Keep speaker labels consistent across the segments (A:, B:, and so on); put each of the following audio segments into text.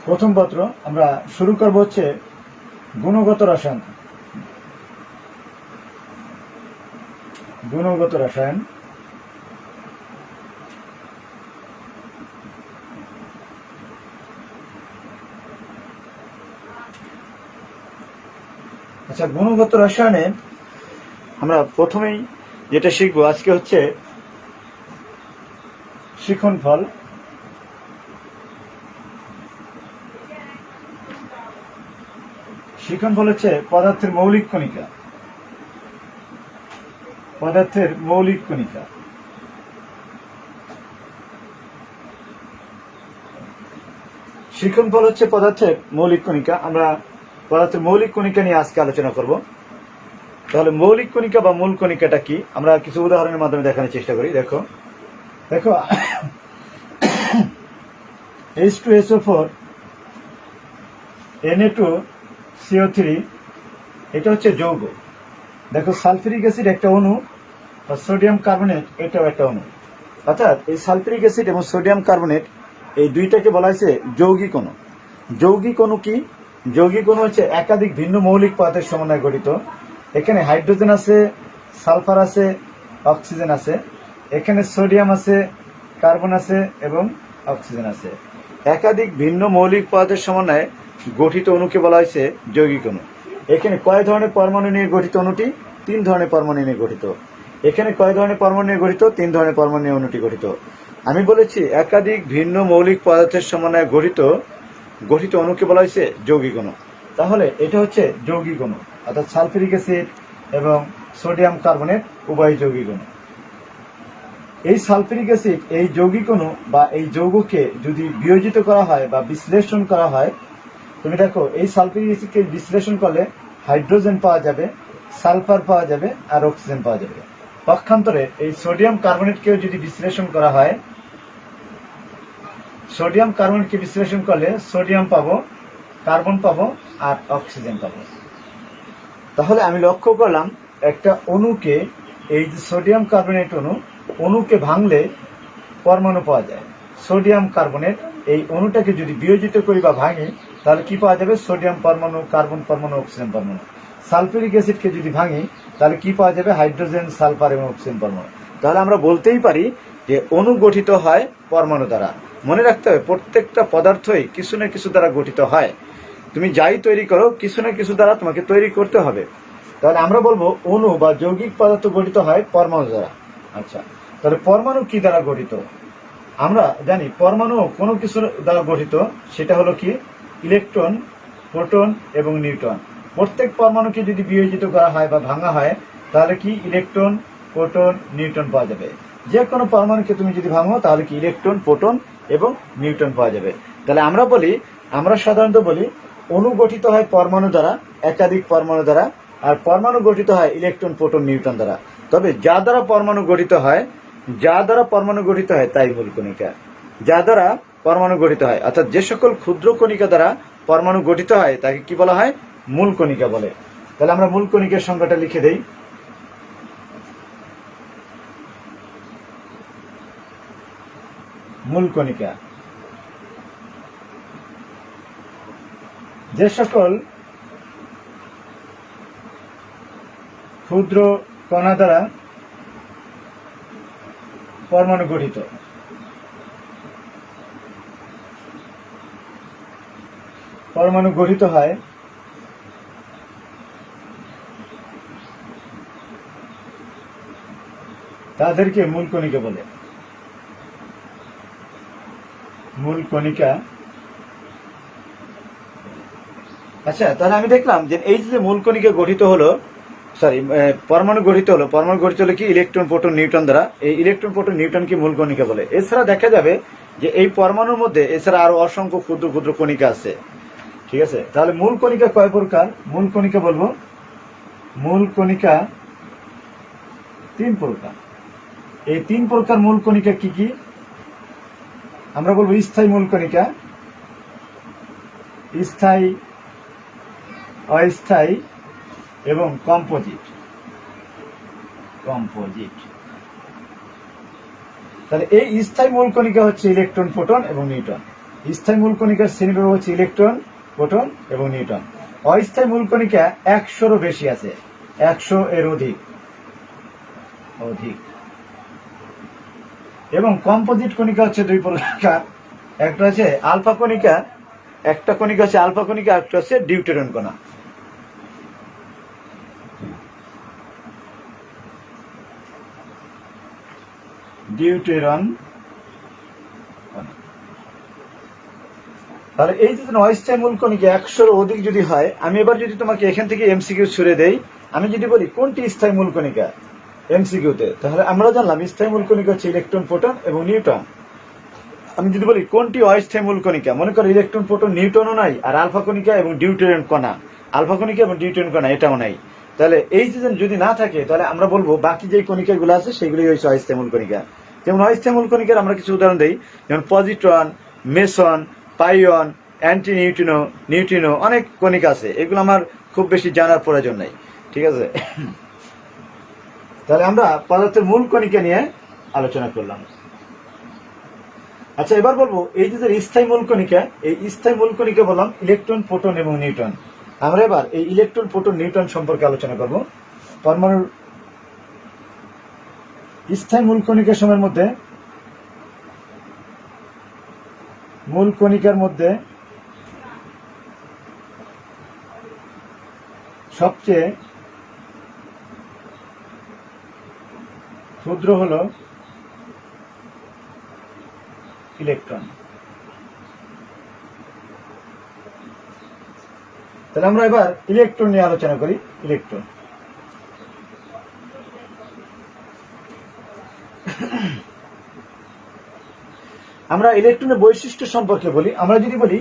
A: প্রথম পত্র আমরা শুরু করব হচ্ছে গুণগত রসায়ন। গুণগত রসায়ন আচ্ছা, গুণগত রসায়নে আমরা প্রথমেই যেটা শিখবো আজকে হচ্ছে শিখনফল। শিখনফল হচ্ছে পদার্থের মৌলিক কণিকা। পদার্থের মৌলিক কণিকা। শিখনফল হচ্ছে পদার্থের মৌলিক কণিকা। আমরা পদার্থের মৌলিক কণিকা নিয়ে আজকে আলোচনা করব। তাহলে মৌলিক কণিকা বা মূল কণিকাটা কি, আমরা কিছু উদাহরণের মাধ্যমে দেখানোর চেষ্টা করি। দেখো দেখো H2SO4 Na2CO3 এটা হচ্ছে যৌগ। দেখো সালফিউরিক অ্যাসিড একটা অণু, আর সোডিয়াম কার্বনেট এটাও একটা অণু। অর্থাৎ এই সালফিউরিক অ্যাসিড এবং সোডিয়াম কার্বনেট এই দুইটাকে বলা হয়েছে যৌগিক অণু। যৌগিক অণু কি? যৌগিক অণু হচ্ছে একাধিক ভিন্ন মৌলিক পদার্থের সমন্বয়ে গঠিত। এখানে হাইড্রোজেন আছে, সালফার আছে, অক্সিজেন আছে। এখানে সোডিয়াম আছে, কার্বন আছে এবং অক্সিজেন আছে। একাধিক ভিন্ন মৌলিক পদার্থের সমন্বয়ে গঠিত অণুকে বলা হয়েছে যৌগিক অণু। এখানে কয় ধরনের পরমাণু নিয়ে গঠিত অণুটি? 3 ধরনের পরমাণু নিয়ে গঠিত। এখানে কয় ধরনের পরমাণু নিয়ে গঠিত? 3 ধরনের পরমাণু নিয়ে অণুটি গঠিত। আমি বলেছি একাধিক ভিন্ন মৌলিক পদার্থের সমন্বয়ে গঠিত অণুকে বলা হয়েছে যৌগিক অণু। তাহলে এটা হচ্ছে যৌগিক অণু, অর্থাৎ সালফিউরিক অ্যাসিড এবং সোডিয়াম কার্বনেট উভয় যৌগিক অণু। এই সালফিউরিক অ্যাসিড এই যৌগিক অণু বা এই যৌগকে যদি বিয়োজিত করা হয় বা বিশ্লেষণ করা হয়, তুমি দেখো এই সালফিউরিক অ্যাসিডকে বিশ্লেষণ করলে হাইড্রোজেন পাওয়া যাবে, সালফার পাওয়া যাবে আর অক্সিজেন পাওয়া যাবে। পক্ষান্তরে এই সোডিয়াম কার্বনেটকেও যদি বিশ্লেষণ করা হয়, সোডিয়াম কার্বনেটকে বিশ্লেষণ করলে সোডিয়াম পাবো, কার্বন পাবো আর অক্সিজেন পাবো। তাহলে আমি লক্ষ্য করলাম একটা অণুকে, এই যে সোডিয়াম কার্বনেট অণুকে ভাঙলে পরমাণু পাওয়া যায়। সোডিয়াম কার্বনেট এই অণুটাকে যদি বিয়োজিত করি বা ভাঙি তাহলে কি পাওয়া যাবে? সোডিয়াম পরমাণু, কার্বন পরমাণু, অক্সিজেন পরমাণু। সালফিউরিক অ্যাসিডকে যদি ভাঙি তাহলে কি পাওয়া যাবে? হাইড্রোজেন, সালফার এবং অক্সিজেন পরমাণু। তাহলে আমরা বলতেই পারি যে অণু গঠিত হয় পরমাণু দ্বারা। মনে রাখতে হবে প্রত্যেকটা পদার্থই কিছু না কিছু দ্বারা গঠিত হয়। তুমি যাই তৈরি করো কিছু না কিছু দ্বারা তোমাকে তৈরি করতে হবে। তাহলে আমরা বলবো অণু বা যৌগিক পদার্থ গঠিত হয় পরমাণু দ্বারা। আচ্ছা, তাহলে পরমাণু কি দ্বারা গঠিত? আমরা জানি পরমাণু কোনো কিছু দ্বারা গঠিত, সেটা হলো কি? ইলেকট্রন, প্রোটন এবং নিউট্রন। প্রত্যেক পরমাণুকে যদি বিয়োজিত করা হয় বা ভাঙা হয় তাহলে কি? ইলেকট্রন, প্রোটন, নিউট্রন পাওয়া যাবে। যে কোনো পরমাণুকে তুমি যদি ভাঙো তাহলে কি? ইলেকট্রন, প্রোটন এবং নিউট্রন পাওয়া যাবে। তাহলে আমরা সাধারণত বলি অণু গঠিত হয় পরমাণু দ্বারা, একাধিক পরমাণু দ্বারা, আর পরমাণু গঠিত হয় ইলেকট্রন, প্রোটন, নিউট্রন দ্বারা। তবে যা দ্বারা পরমাণু গঠিত হয় তাই মূল কণিকা। যা দ্বারা পরমাণু গঠিত হয়, অর্থাৎ যে সকল ক্ষুদ্র কণিকা দ্বারা পরমাণু গঠিত হয় তাকে কি বলা হয়? মূল কণিকা বলে। তাহলে আমরা মূল কণিকার সংজ্ঞাটা লিখে দেই। মূল কণিকা যে সকল ক্ষুদ্র কণা দ্বারা পরমাণু গঠিত। পরমাণু গঠিত হয় তাদেরকে মূল কণিকা বলে। মূল কণিকা। আচ্ছা, তাহলে আমি দেখলাম যে এই যে মূল কণিকা গঠিত হলো, পরমাণু গঠিত হলো কি? ইলেকট্রন, প্রোটন, নিউট্রন দ্বারা। এই ইলেকট্রন, প্রোটন, নিউট্রনকে মূল কণিকা বলে। এছাড়া দেখা যাবে যে এই পরমাণুর মধ্যে এছাড়া আরো অসংখ্য ক্ষুদ্র ক্ষুদ্র কণিকা আছে। ঠিক আছে, তাহলে মূল কণিকা কয় প্রকার? মূল কণিকা বলবো, মূল কণিকা 3 প্রকার। এই 3 প্রকার মূল কণিকা কি কি? আমরা বলবো স্থায়ী মূল কণিকা, স্থায়ী, অস্থায়ী এবং কম্পোজিট। তাহলে এই স্থায়ী মূল কণিকা হচ্ছে ইলেকট্রন, প্রোটন এবং নিউট্রন। স্থায়ী মূল কণিকার শ্রেণীবিভাগ হচ্ছে ইলেকট্রন, প্রোটন এবং নিউট্রন। অস্থায়ী মূল কণিকা 100-এরও বেশি আছে, 100 এর অধিক। এবং কম্পোজিট কণিকা হচ্ছে দুই প্রকার, একটা হচ্ছে আলফা কণিকা, একটা কণিকা হচ্ছে আলফা কণিকা, একটা হচ্ছে ডিউটেরন কণা। ডিউটেরন কণা। তাহলে এই যে অস্থায়ী মূল কণিকা 100-এর অধিক যদি হয়, আমি এবার যদি তোমাকে এখান থেকে এমসিকিউ ছুড়ে দেই, আমি যদি বলি কোনটি স্থায়ী মূল কণিকা এমসিকিউতে, তাহলে আমরা জানলাম স্থায়ী মূল কণিকা হচ্ছে ইলেকট্রন, প্রোটন এবং নিউট্রন। আমি যদি বলি কোনটি অস্থায়ী মূল কণিকা, মনে করো ইলেকট্রন, প্রোটন, নিউট্রনও নাই, আর আলফা কণিকা এবং ডিউটেরন কণা, আলফা কণিকা এবং ডিউটেরন কণা এটাও নাই, তাহলে এই যে যদি না থাকে, তাহলে আমরা বলবো বাকি যে কণিকাগুলো আছে সেগুলি হচ্ছে অস্থায়ী মূল কণিকা। যেমন অস্থায়ী মূল কণিকার আমরা কিছু উদাহরণ দিই, যেমন positron, meson, pion, antineutrino, neutrino, অনেক কণিকা আছে, এগুলো আমার খুব বেশি জানার প্রয়োজন নাই, ঠিক আছে। তাহলে আমরা পদার্থের মূল কণিকা নিয়ে আলোচনা করলাম। আচ্ছা, এবার বলবো এই যে স্থায়ী মূল কণিকা, এই স্থায়ী মূল কণিকা বললাম ইলেকট্রন, প্রোটন এবং নিউট্রন। আমরা এবার এই ইলেকট্রন, প্রোটন, নিউট্রন সম্পর্কে আলোচনা করব। পরমাণুর স্থায়ী মূল কণিকা সময়ের মধ্যে, মূল কণিকার মধ্যে সবচেয়ে ক্ষুদ্র হলো ইলেকট্রন। তাহলে আমরা এবার ইলেকট্রন নিয়ে আলোচনা করি। ইলেকট্রন, আমরা ইলেকট্রনের বৈশিষ্ট্য সম্পর্কে বলি। আমরা যদি বলি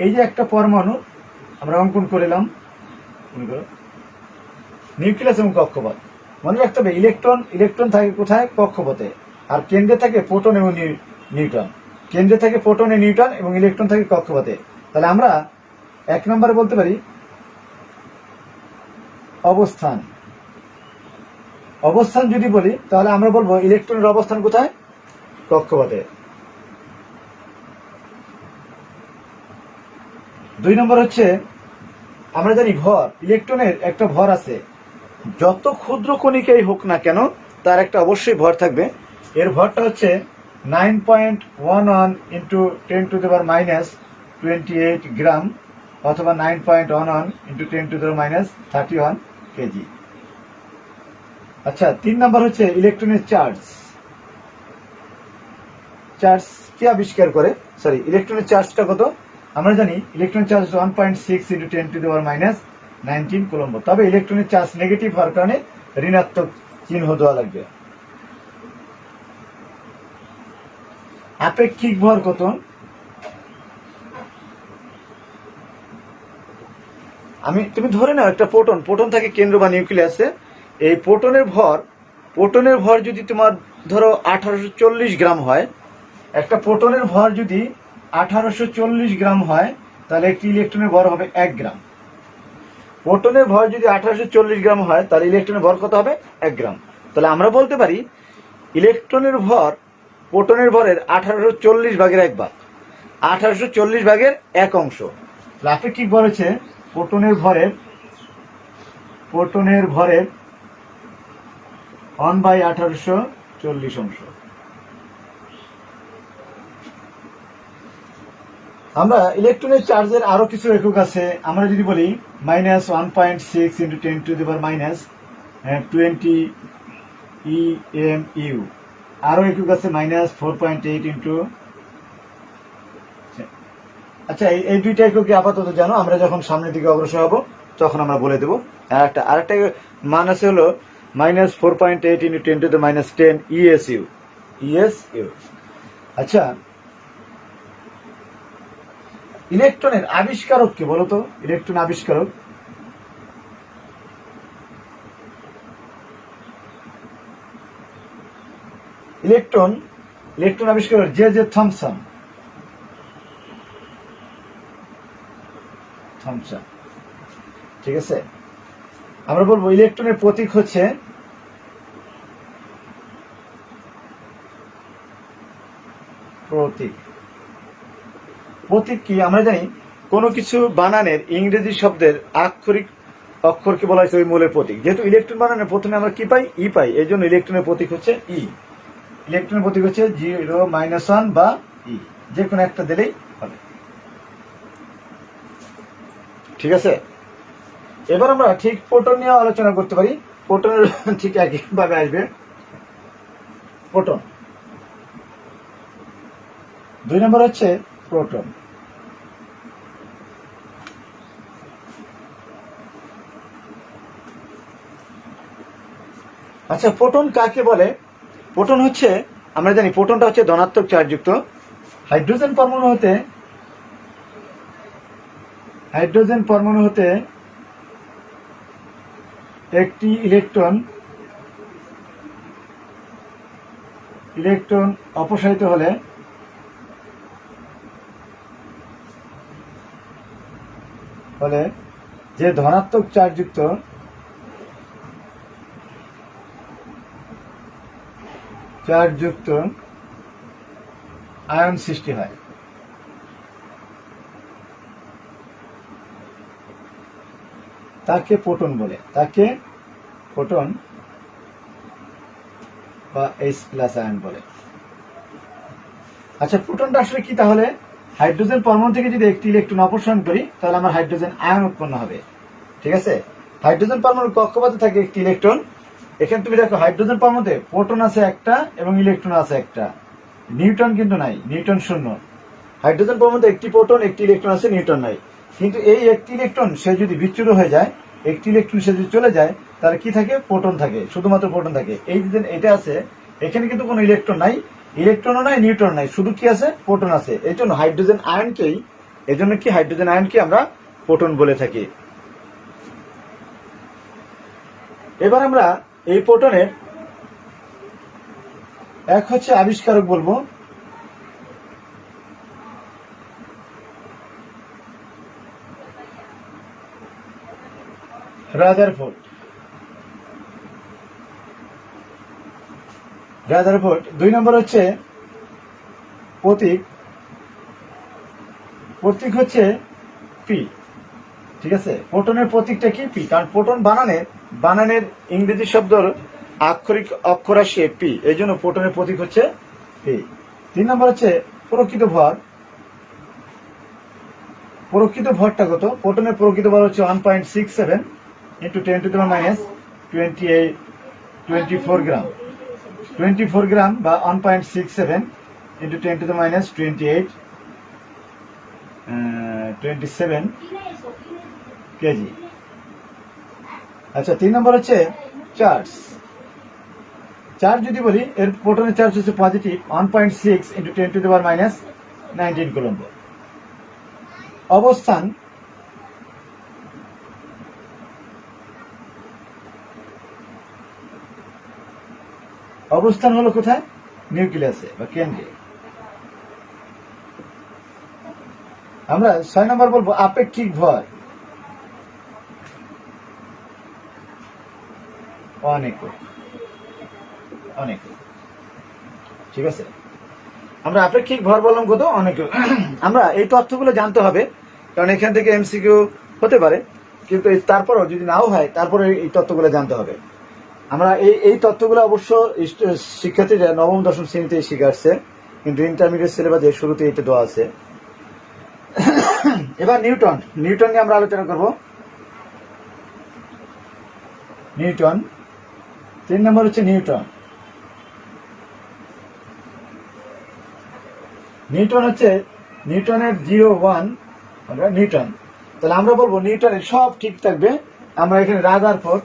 A: এই যে একটা পরমাণু আমরা অঙ্কন করলাম, নিউক্লিয়াস এবং কক্ষপথ, মনে রাখতে হবে ইলেকট্রন থাকে কোথায়? কক্ষপথে। আর কেন্দ্রে থাকে প্রোটন এবং নিউট্রন। কেন্দ্রে থাকে প্রোটন এবং নিউট্রন এবং ইলেকট্রন থাকে কক্ষপথে। তাহলে আমরা 1 নম্বরে বলতে পারি অবস্থান। অবস্থান যদি বলি তাহলে আমরা বলবো ইলেকট্রনের অবস্থান কোথায়? কক্ষপথে। 2 নম্বর হচ্ছে আমরা জানি ভর। ইলেকট্রনের একটা ভর আছে, যত ক্ষুদ্র কণিকাই হোক না কেন তার একটা অবশ্যই ভর থাকবে। এর ভরটা হচ্ছে 9.11 ইন্টু 10⁻⁻28 গ্রাম অথবা 9.11 ইন্টু 10⁻31 কেজি। আচ্ছা, 3 নম্বর হচ্ছে ইলেকট্রনের চার্জ। চার্জ কে আবিষ্কার করে? ইলেকট্রনের চার্জটা কত? আমরা জানি ইলেকট্রন চার্জ 1.6 ইন্টু 10⁻19 কুলম্ব। তবে ইলেকট্রনের চার্জ নেগেটিভ হওয়ার কারণে ঋণাত্মক চিহ্ন দেওয়া লাগবে। আপেক্ষিক ভর কত? তুমি ধরে নাও একটা প্রোটন থাকে কেন্দ্র বা নিউক্লিয়াসে। এই প্রোটনের ভর যদি তোমার ধরো 1840 গ্রাম হয়, একটা প্রোটনের ভর যদি 1840 গ্রাম হয়, তাহলে একটি ইলেকট্রনের ভর হবে 1 গ্রাম। প্রোটনের ভর যদি 1840 গ্রাম হয়, তাহলে ইলেকট্রনের ভর কত হবে? 1 গ্রাম। তাহলে আমরা বলতে পারি ইলেকট্রনের ভর প্রোটনের ভরের 1840 ভাগের 1 ভাগ, 1840 ভাগের 1 অংশ। আপেক্ষিক ভর হচ্ছে প্রোটনের ভরের 1/1840 অংশ। আমরা ইলেকট্রনের চার্জের আরো কিছু একক আছে। আমরা যদি বলি -1.6 ইন্টু 10⁻20 EMU। আরো একক আছে -4.8 ইন্টু। আচ্ছা, এই দুইটা একক আপাতত জানো, আমরা যখন সামনের দিকে অগ্রসর হব তখন আমরা বলে দেবো। আরেকটা মান আছে হলো -4.8 ইন্টু 10⁻10 ESU। আচ্ছা, ইলেকট্রনের আবিষ্কারক কে বলতো? ইলেকট্রন আবিষ্কারক ইলেকট্রন আবিষ্কারক জে থমসন। ঠিক আছে, আমরা বলবো ইলেকট্রনের প্রতীক হচ্ছে প্রতীক কি আমরা জানি, কোনো কিছু বানানের ইংরেজি শব্দের আক্ষরিক অক্ষরকে বলা হয়েছে ওই মূলের প্রতীক। যেহেতু ইলেকট্রন বানানের প্রথমে আমরা কি পাই, ই পাই, এই জন্য ইলেকট্রনের প্রতীক হচ্ছে ই। ইলেকট্রনের প্রতীক হচ্ছে 0 -1 বা ই, যে কোনো একটা দিলেই হবে। ঠিক আছে, এবার আমরা ঠিক প্রোটন নিয়ে আলোচনা করতে পারি। প্রোটনের ঠিক একইভাবে আসবে প্রোটন। 2 নম্বর হচ্ছে প্রোটন। আচ্ছা, প্রোটন কাকে বলে? প্রোটন হচ্ছে, আমরা জানি প্রোটনটা হচ্ছে ধনাত্মক চার্জযুক্ত হাইড্রোজেন পরমাণু হতে একটি ইলেকট্রন অপসারিত হলে যে ধনাত্মক চার্জযুক্ত আয়ন সৃষ্টি হয়। তাকে প্রোটন বলে, তাকে প্রোটন বা H+ আয়ন বলে। আচ্ছা, প্রোটনটা আসলে কি? তাহলে হাইড্রোজেন পরমাণু থেকে যদি একটি ইলেকট্রন অপসারণ করি তাহলে আমার হাইড্রোজেন আয়ন উৎপন্ন হবে। ঠিক আছে, হাইড্রোজেন পরমাণুর কক্ষপথে থাকে একটি ইলেকট্রন। এখানে তুমি দেখো হাইড্রোজেন পরমাণুতে প্রোটন আছে একটা এবং ইলেকট্রন আছে একটা, নিউট্রন কিন্তু নাই, নিউট্রন শূন্য। হাইড্রোজেন পরমাণুতে একটি প্রোটন একটি ইলেকট্রন আছে, নিউট্রন নাই। কিন্তু এই একটি ইলেকট্রন সে যদি বিচ্যুত হয়ে যায়, একটি ইলেকট্রন সে যদি চলে যায়, তাহলে কি থাকে? প্রোটন থাকে, শুধুমাত্র প্রোটন থাকে। এই যে এটা আছে, এখানে কিন্তু কোনো ইলেকট্রন নাই, ইলেকট্রনও নাই, নিউট্রন নাই, শুধু কি আছে? প্রোটন আছে। এই জন্য হাইড্রোজেন আয়নকে আমরা প্রোটন বলে থাকি। এবার আমরা এই প্রোটনের এক হচ্ছে আবিষ্কারক বলবো, রাদারফোর্ড। 2 নম্বর হচ্ছে প্রতীক হচ্ছে পি। ঠিক আছে, প্রোটনের প্রতীকটা কি? পি। কারণ প্রোটন বানানের ইংরেজি শব্দের আক্ষরিক অক্ষর আসে পি, এই জন্য প্রোটনের প্রতীক হচ্ছে পি। 3 নম্বর হচ্ছে প্রকৃত ভর। প্রকৃত ভরটা কত? প্রোটনের প্রকৃত ভর হচ্ছে 1.67 × 10⁻24 গ্রাম। 24 গ্রাম বা 1.67 × 10⁻27 কেজি। আচ্ছা, 3 নম্বর হচ্ছে চার্জ। যদি বলি, এর প্রোটনের চার্জ হচ্ছে পজিটিভ 1.6 × 10⁻19 কুলম্ব। অবস্থান হলো কোথায়? নিউক্লিয়াসে বা কেন্দ্রে। আমরা 6 নম্বর বলবো আপেক্ষিক ভর। অনেক। ঠিক আছে, আমরা আপেক্ষিক ভর বললাম কত? অনেক। আমরা এই তথ্যগুলো জানতে হবে, কারণ এখান থেকে এমসিকিউ হতে পারে, কিন্তু তারপরও যদি নাও হয়, তারপরে এই তথ্যগুলো জানতে হবে। আমরা এই তথ্যগুলো অবশ্য শিক্ষার্থীরা নবম দশম শ্রেণীতে শিখে আসছে, কিন্তু ইন্টারমিডিয়েট সিলেবাসে শুরুতে এটা দেওয়া আছে। এবার নিউটন নিয়ে আমরা আলোচনা করব। নিউটন 3 নম্বর হচ্ছে নিউটন হচ্ছে নিউটনের 0-1 নিউটন। তাহলে আমরা বলবো নিউটনের সব ঠিক থাকবে। আমরা এখানে রাদারফোর্ড,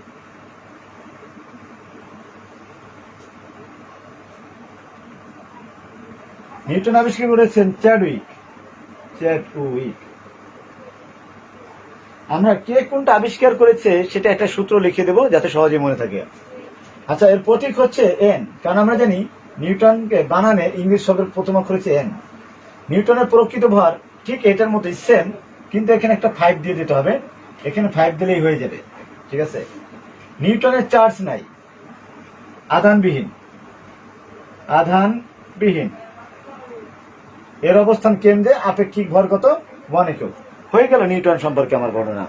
A: নিউটন আবিষ্কার করেছেন চ্যাডউইক। আমরা কে কোনটা আবিষ্কার করেছে সেটা একটা সূত্র লিখে দেবো যাতে সহজে মনে থাকে। আচ্ছা, এর প্রতীক হচ্ছে এন, কারণ আমরা জানি নিউটনকে বানানে ইংলিশ শব্দের প্রথম অক্ষর হচ্ছে এন। নিউটনের প্রকৃত ভর ঠিক এটার মতোই সেম, কিন্তু এখানে একটা 5 দিয়ে দিতে হবে, এখানে 5 দিলেই হয়ে যাবে। ঠিক আছে, নিউটনের চার্জ নাই, আধানবিহীন। এর অবস্থান কেন্দ্রে আপেক্ষিক ভর কত 1 একক। হয়ে গেল নিউটন সম্পর্কে আমার বর্ণনা।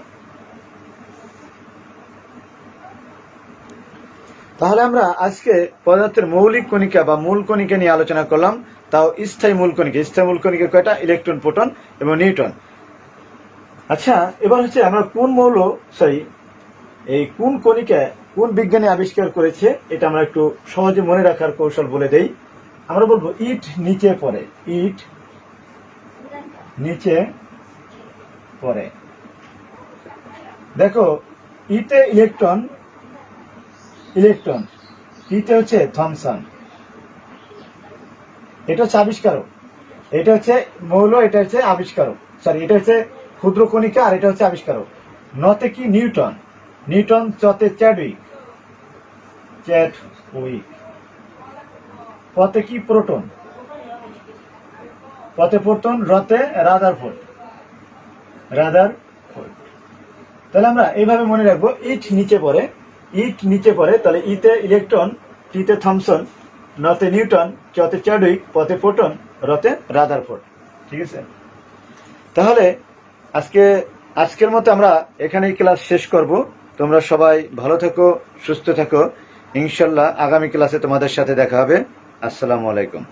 A: তাহলে আমরা আজকে পদার্থের মৌলিক কণিকা বা মূল কণিকা নিয়ে আলোচনা করলাম, তাও স্থায়ী মূল কণিকা। স্থায়ী মূল কণিকা কয়টা? ইলেকট্রন, প্রোটন এবং নিউট্রন। আচ্ছা, এবার হচ্ছে আমরা এই কোন কণিকা কোন বিজ্ঞানী আবিষ্কার করেছে এটা আমরা একটু সহজে মনে রাখার কৌশল বলে দেই। আমরা বলবো ইট নিচে পড়ে। ইট নিচে পড়ে। দেখো, ইতে ইলেকট্রন, ইতে হচ্ছে থমসন, এটা হচ্ছে আবিষ্কারক, এটা হচ্ছে মৌল, এটা হচ্ছে আবিষ্কারক, এটা হচ্ছে ক্ষুদ্র কণিকা, আর এটা হচ্ছে আবিষ্কারক। নতে কি? নিউটন। চতে চ্যাডউইক। পথে কি? প্রোটন। রতে রাদারফোর্ড। তাহলে আমরা এইভাবে মনে রাখবো, ইট নিচে পড়ে। তাহলে ইতে ইলেকট্রন, টিতে থমসন, নতে নিউটন, চতে চ্যাডউইক, পথে প্রোটন, রতে রাদারফোর্ড। ঠিক আছে? তাহলে আজকের মতো আমরা এখানেই ক্লাস শেষ করব। তোমরা সবাই ভালো থেকো, সুস্থ থেকো। ইনশাল্লাহ আগামী ক্লাসে তোমাদের সাথে দেখা হবে। আসসালামু আলাইকুম।